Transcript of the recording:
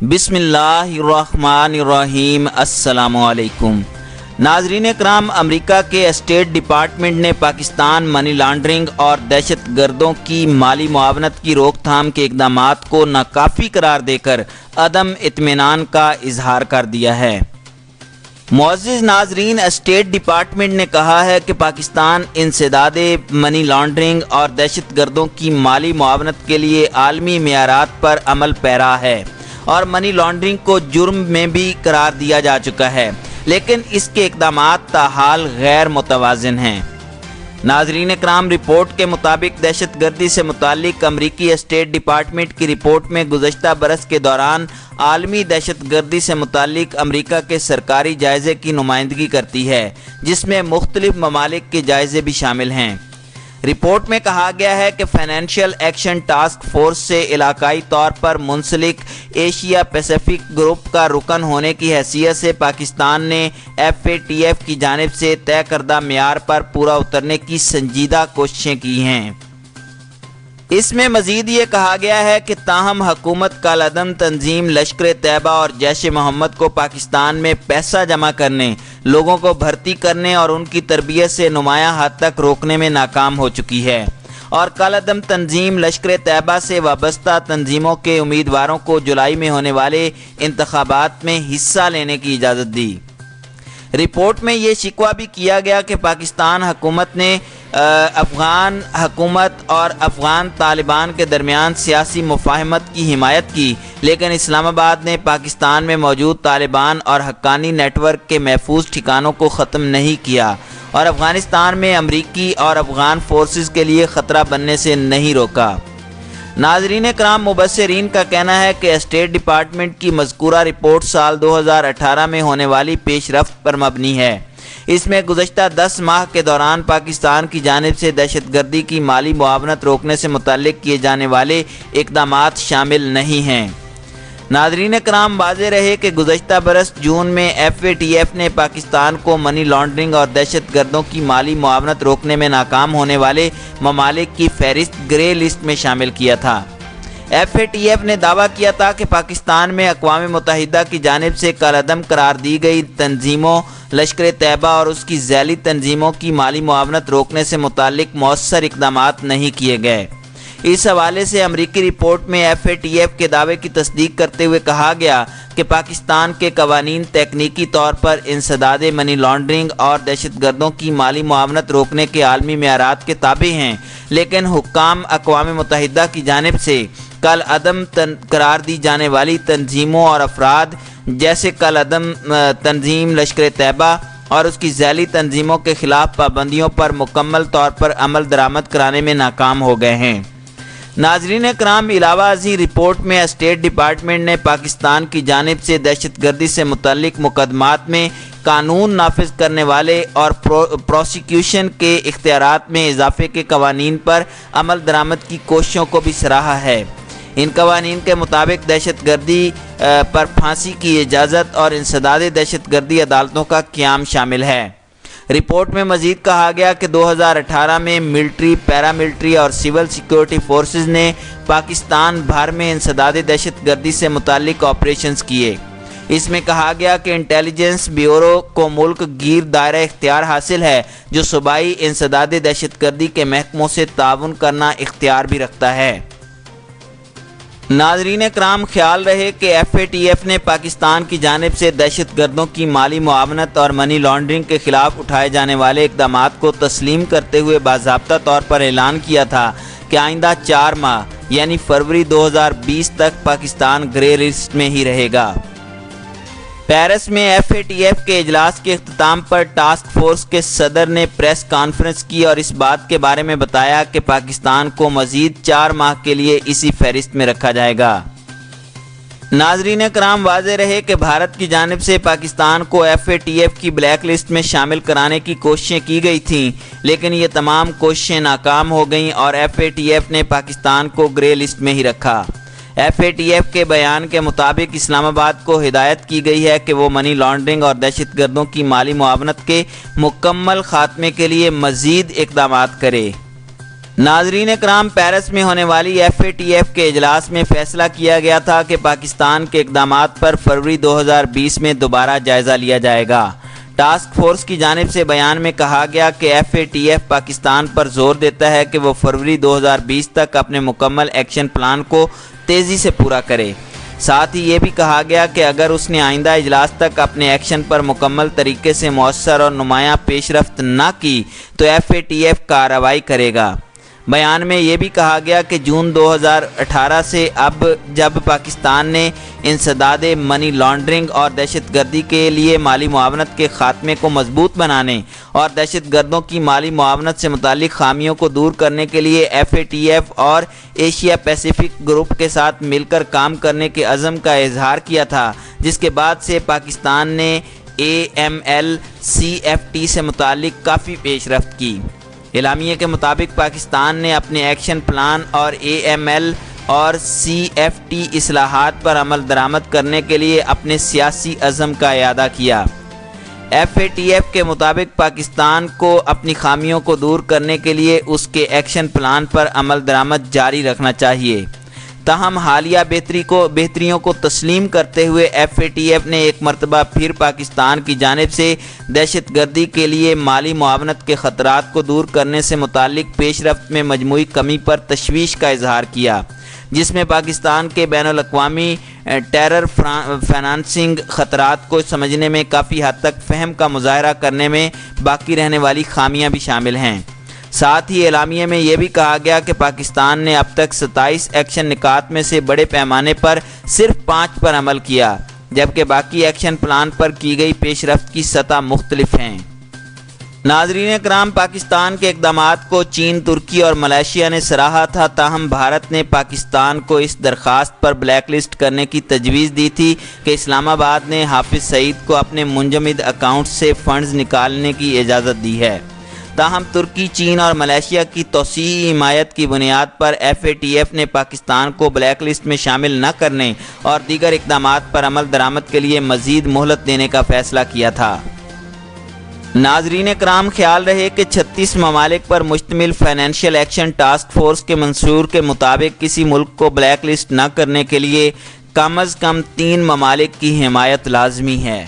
بسم اللہ الرحمن الرحیم۔ السلام علیکم ناظرین کرام، امریکہ کے اسٹیٹ ڈپارٹمنٹ نے پاکستان منی لانڈرنگ اور دہشت گردوں کی مالی معاونت کی روک تھام کے اقدامات کو ناکافی قرار دے کر عدم اطمینان کا اظہار کر دیا ہے۔ معزز ناظرین، اسٹیٹ ڈپارٹمنٹ نے کہا ہے کہ پاکستان انسداد منی لانڈرنگ اور دہشت گردوں کی مالی معاونت کے لیے عالمی معیارات پر عمل پیرا ہے اور منی لانڈرنگ کو جرم میں بھی قرار دیا جا چکا ہے، لیکن اس کے اقدامات تاحال غیر متوازن ہیں۔ ناظرین کرام، رپورٹ کے مطابق دہشت گردی سے متعلق امریکی اسٹیٹ ڈپارٹمنٹ کی رپورٹ میں گزشتہ برس کے دوران عالمی دہشت گردی سے متعلق امریکہ کے سرکاری جائزے کی نمائندگی کرتی ہے، جس میں مختلف ممالک کے جائزے بھی شامل ہیں۔ رپورٹ میں کہا گیا ہے کہ فائنینشیل ایکشن ٹاسک فورس سے علاقائی طور پر منسلک ایشیا پیسیفک گروپ کا رکن ہونے کی حیثیت سے پاکستان نے FATF کی جانب سے طے کردہ معیار پر پورا اترنے کی سنجیدہ کوششیں کی ہیں۔ اس میں مزید یہ کہا گیا ہے کہ تاہم حکومت کالعدم تنظیم لشکر طیبہ اور جیش محمد کو پاکستان میں پیسہ جمع کرنے، لوگوں کو بھرتی کرنے اور ان کی تربیت سے نمایاں حد تک روکنے میں ناکام ہو چکی ہے، اور کالعدم تنظیم لشکر طیبہ سے وابستہ تنظیموں کے امیدواروں کو جولائی میں ہونے والے انتخابات میں حصہ لینے کی اجازت دی۔ رپورٹ میں یہ شکوہ بھی کیا گیا کہ پاکستان حکومت نے افغان حکومت اور افغان طالبان کے درمیان سیاسی مفاہمت کی حمایت کی، لیکن اسلام آباد نے پاکستان میں موجود طالبان اور حقانی نیٹ ورک کے محفوظ ٹھکانوں کو ختم نہیں کیا اور افغانستان میں امریکی اور افغان فورسز کے لیے خطرہ بننے سے نہیں روکا۔ ناظرین کرام، مبصرین کا کہنا ہے کہ اسٹیٹ ڈپارٹمنٹ کی مذکورہ رپورٹ سال 2018 میں ہونے والی پیش رفت پر مبنی ہے۔ اس میں گزشتہ 10 ماہ کے دوران پاکستان کی جانب سے دہشت گردی کی مالی معاونت روکنے سے متعلق کیے جانے والے اقدامات شامل نہیں ہیں۔ ناظرین کرام، واضح رہے کہ گزشتہ برس جون میں FATF نے پاکستان کو منی لانڈرنگ اور دہشت گردوں کی مالی معاونت روکنے میں ناکام ہونے والے ممالک کی فہرست گرے لسٹ میں شامل کیا تھا۔ FATF نے دعویٰ کیا تھا کہ پاکستان میں اقوام متحدہ کی جانب سے کالعدم قرار دی گئی تنظیموں لشکر طیبہ اور اس کی ذیلی تنظیموں کی مالی معاونت روکنے سے متعلق مؤثر اقدامات نہیں کیے گئے۔ اس حوالے سے امریکی رپورٹ میں FATF کے دعوے کی تصدیق کرتے ہوئے کہا گیا کہ پاکستان کے قوانین تکنیکی طور پر انسداد منی لانڈرنگ اور دہشت گردوں کی مالی معاونت روکنے کے عالمی معیارات کے تابع ہیں، لیکن حکام اقوام متحدہ کی جانب سے کالعدم قرار دی جانے والی تنظیموں اور افراد جیسے کالعدم تنظیم لشکر طیبہ اور اس کی ذیلی تنظیموں کے خلاف پابندیوں پر مکمل طور پر عمل درآمد کرانے میں ناکام ہو گئے ہیں۔ ناظرین کرام، علاوہ ازیں رپورٹ میں اسٹیٹ ڈپارٹمنٹ نے پاکستان کی جانب سے دہشت گردی سے متعلق مقدمات میں قانون نافذ کرنے والے اور پروسیکیوشن کے اختیارات میں اضافے کے قوانین پر عمل درآمد کی کوششوں کو بھی سراہا ہے۔ ان قوانین کے مطابق دہشت گردی پر پھانسی کی اجازت اور انسداد دہشت گردی عدالتوں کا قیام شامل ہے۔ رپورٹ میں مزید کہا گیا کہ 2018 میں ملٹری، پیراملٹری اور سول سیکیورٹی فورسز نے پاکستان بھر میں انسداد دہشت گردی سے متعلق آپریشنز کیے۔ اس میں کہا گیا کہ انٹیلیجنس بیورو کو ملک گیر دائرہ اختیار حاصل ہے، جو صوبائی انسداد دہشت گردی کے محکموں سے تعاون کرنا اختیار بھی رکھتا ہے۔ ناظرین کرام، خیال رہے کہ FATF نے پاکستان کی جانب سے دہشت گردوں کی مالی معاونت اور منی لانڈرنگ کے خلاف اٹھائے جانے والے اقدامات کو تسلیم کرتے ہوئے باضابطہ طور پر اعلان کیا تھا کہ آئندہ 4 ماہ یعنی فروری 2020 تک پاکستان گرے لسٹ میں ہی رہے گا۔ پیرس میں FATF کے اجلاس کے اختتام پر ٹاسک فورس کے صدر نے پریس کانفرنس کی اور اس بات کے بارے میں بتایا کہ پاکستان کو مزید 4 ماہ کے لیے اسی فہرست میں رکھا جائے گا۔ ناظرین کرام، واضح رہے کہ بھارت کی جانب سے پاکستان کو FATF کی بلیک لسٹ میں شامل کرانے کی کوششیں کی گئی تھیں، لیکن یہ تمام کوششیں ناکام ہو گئیں اور FATF نے پاکستان کو گرے لسٹ میں ہی رکھا۔ FATF کے بیان کے مطابق اسلام آباد کو ہدایت کی گئی ہے کہ وہ منی لانڈرنگ اور دہشت گردوں کی مالی معاونت کے مکمل خاتمے کے لیے مزید اقدامات کرے۔ ناظرین کرام، پیرس میں ہونے والی FATF کے اجلاس میں فیصلہ کیا گیا تھا کہ پاکستان کے اقدامات پر فروری 2020 میں دوبارہ جائزہ لیا جائے گا۔ ٹاسک فورس کی جانب سے بیان میں کہا گیا کہ FATF پاکستان پر زور دیتا ہے کہ وہ فروری 2020 تک اپنے مکمل ایکشن پلان کو تیزی سے پورا کرے۔ ساتھ ہی یہ بھی کہا گیا کہ اگر اس نے آئندہ اجلاس تک اپنے ایکشن پر مکمل طریقے سے مؤثر اور نمایاں پیش رفت نہ کی تو FATF کارروائی کرے گا۔ بیان میں یہ بھی کہا گیا کہ جون 2018 سے اب جب پاکستان نے انسداد منی لانڈرنگ اور دہشت گردی کے لیے مالی معاونت کے خاتمے کو مضبوط بنانے اور دہشت گردوں کی مالی معاونت سے متعلق خامیوں کو دور کرنے کے لیے FATF اور ایشیا پیسیفک گروپ کے ساتھ مل کر کام کرنے کے عزم کا اظہار کیا تھا، جس کے بعد سے پاکستان نے AML CFT سے متعلق کافی پیش رفت کی۔ اعلامیے کے مطابق پاکستان نے اپنے ایکشن پلان اور AML اور CFT اصلاحات پر عمل درآمد کرنے کے لیے اپنے سیاسی عزم کا اعادہ کیا۔ FATF کے مطابق پاکستان کو اپنی خامیوں کو دور کرنے کے لیے اس کے ایکشن پلان پر عمل درآمد جاری رکھنا چاہیے۔ تاہم حالیہ بہتریوں کو تسلیم کرتے ہوئے FATF نے ایک مرتبہ پھر پاکستان کی جانب سے دہشت گردی کے لیے مالی معاونت کے خطرات کو دور کرنے سے متعلق پیش رفت میں مجموعی کمی پر تشویش کا اظہار کیا، جس میں پاکستان کے بین الاقوامی ٹیرر فائنانسنگ خطرات کو سمجھنے میں کافی حد تک فہم کا مظاہرہ کرنے میں باقی رہنے والی خامیاں بھی شامل ہیں۔ ساتھ ہی اعلامیے میں یہ بھی کہا گیا کہ پاکستان نے اب تک 27 ایکشن نکات میں سے بڑے پیمانے پر صرف 5 پر عمل کیا، جبکہ باقی ایکشن پلان پر کی گئی پیش رفت کی سطح مختلف ہیں۔ ناظرین کرام، پاکستان کے اقدامات کو چین، ترکی اور ملائیشیا نے سراہا تھا، تاہم بھارت نے پاکستان کو اس درخواست پر بلیک لسٹ کرنے کی تجویز دی تھی کہ اسلام آباد نے حافظ سعید کو اپنے منجمد اکاؤنٹ سے فنڈز نکالنے کی اجازت دی ہے۔ تاہم ترکی، چین اور ملائیشیا کی توسیعی حمایت کی بنیاد پر FATF نے پاکستان کو بلیک لسٹ میں شامل نہ کرنے اور دیگر اقدامات پر عمل درآمد کے لیے مزید مہلت دینے کا فیصلہ کیا تھا۔ ناظرین کرام، خیال رہے کہ 36 ممالک پر مشتمل فائنینشیل ایکشن ٹاسک فورس کے منشور کے مطابق کسی ملک کو بلیک لسٹ نہ کرنے کے لیے کم از کم 3 ممالک کی حمایت لازمی ہے۔